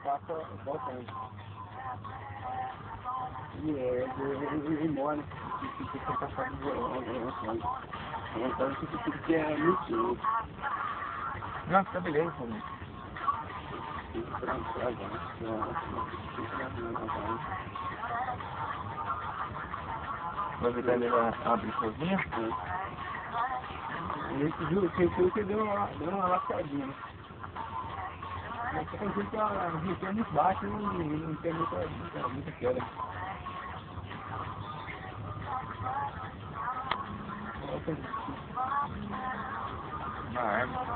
passa botando. E mole. Fica passando então isso que é muito. Não, tá beleza, família. Vai ver ela abrir sozinha? Esse juro que deu uma lascadinha. Mas tem gente que a gente é muito baixa e não tem muita queda. Na árvore.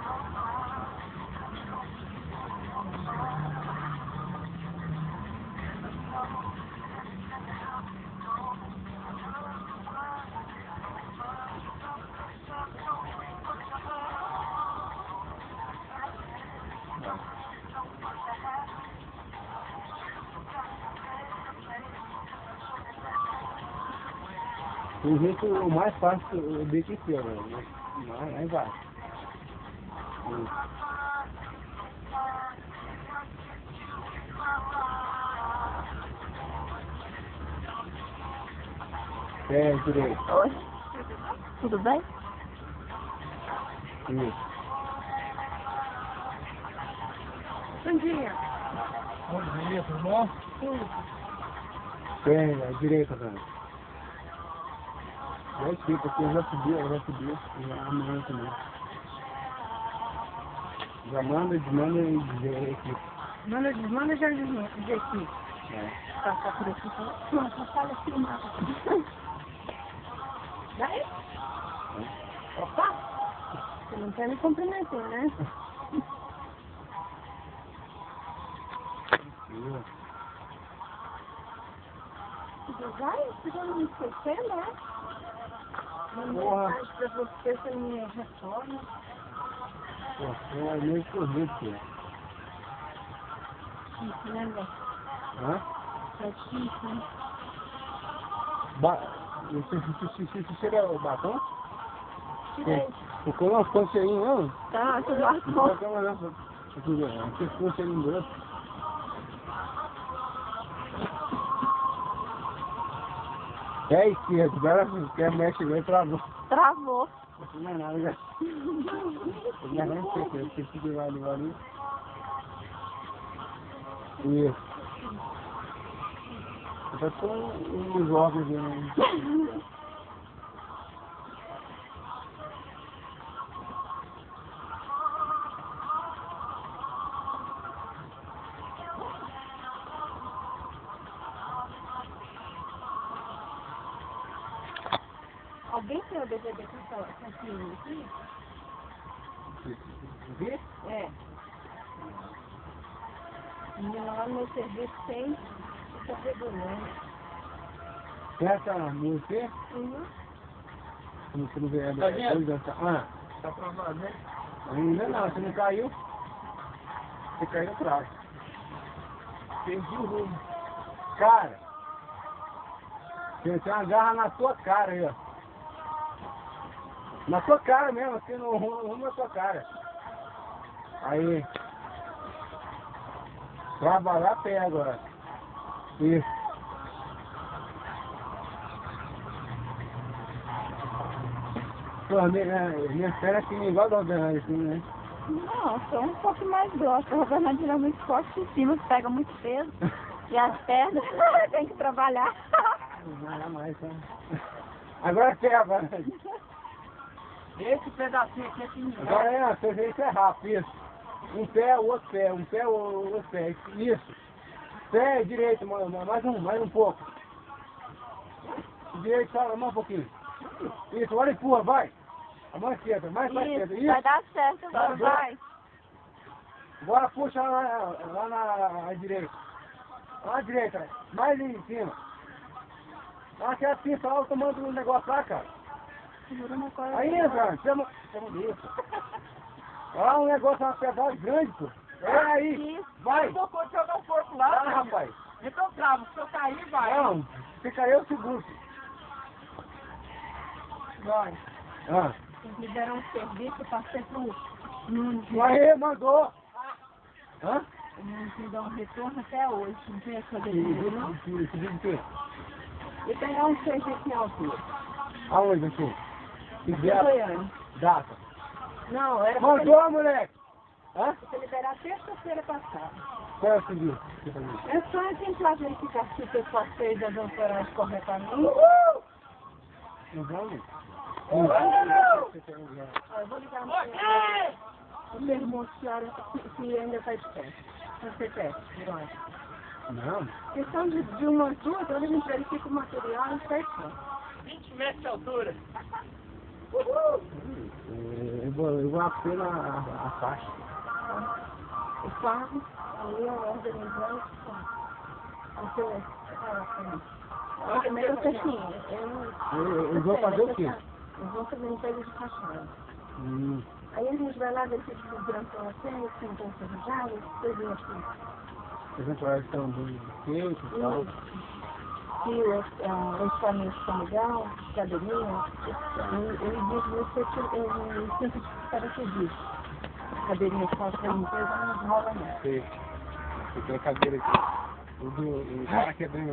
O jeito mais fácil de que ser, né? Lá embaixo. Pé direito. Oi. Tudo bem? Isso. Bom dia. Bom dia, tudo bom? Sim. Pé direita, velho. Já escrito aqui, eu já subi. Já amanhã também. Já manda, desmanda e dizer aqui. Manda, desmanda, já dizer aqui. É. Passar por aqui. Nossa, fala aqui o mapa. Daí? Opa! Você não quer me cumprimentar, né? Você vai? Você já não me esqueceu, né? Porra! Pra você, você me retorna. Pô, é meio corrido, filho. Isso, né, Bé? Hã? É difícil, né? Você cheira o batom? Tirei. Ficou uma cocheirinha, não? Tá, tudo bom. Você ficou cheirinho grosso. É esquerdo, agora quer mexer bem, travou. Travou. Não é nada, já. Já não sei, eu esqueci de lá ali. Isso. Eu tô com uns óculos aí. Alguém tem o DVD com essa filme aqui? Vê? É. Menina, lá no meu serviço tem, tá regulando. Tem essa música? Uhum. Você não vê ela? Tá provado, né? Ainda não, você não caiu. Você caiu atrás. Perdi o rumo. Cara, tem uma garra na sua cara aí, ó. Na sua cara mesmo, assim, no rumo da sua cara. Aí. Trabalhar a pé agora. Isso. Pô, minha perna aqui é igual a da Rodana, assim, né? Não, são um pouco mais grossa. A Rovana geralmente forte em cima, pega muito peso. E as pernas tem que trabalhar. Não dá mais, tá? Agora pé, agora. Esse pedacinho aqui é fininho. Agora é, você vê isso é rápido, isso. Um pé, o outro pé, um pé, o outro pé. Isso. Pé direito, mais um pouco. Direito, só, mais um pouquinho. Isso, agora empurra, vai. A mão esquerda, mais pra esquerda. Isso. Vai dar certo agora, vai. Agora puxa lá na direita. Lá na direita, mais em cima. Lá que é assim, só eu tomando um negócio lá, cara. Segura na corda. Aí, cara, chama isso. Olha um negócio, uma pedal grande, pô. É aí, Isso. vai. Eu vou jogar o corpo lá, Vai, rapaz. Então trava, se eu cair, vai. Não, se cair eu seguro. Vai. Ah. Eles me deram um serviço para ser pro... Aí, mandou. Hã? Eles me dão um retorno até hoje, não tem essa E delícia, não? subir o quê? E pegar um seis aqui em altura. Aonde aqui? Que Aqui em dia? Goiânia. Data. Não, era Montou, moleque! Hã? pra liberar terça-feira passada. Qual é o seguinte? É só tentar verificar se o pessoal fez as ancoragens corretamente. Não vamos? Eu vou ligar no pergunto se ainda está de pé. Você quer? Não. Questão de umas duas horas, a gente verifica o material e certinho. 20 metros de altura. Eu vou apenas a faixa. O carro, ali eu organizando. Você fala pra mim. Primeiro fechinho. Eu vou fazer o quê? Eu vou fazer uma coisa de fachada. Hum. Aí a gente vai lá ver se o branco tem, se não tem ferrujado, coisinha assim. As entradas estão bem feitas e tal. Se os equipamentos estão legais, cadeirinha, ele diz que eu sinto de paraquedista. Cadeirinha só para limpeza não rola não. Sei. Tem a cadeira aqui. O cara que é bem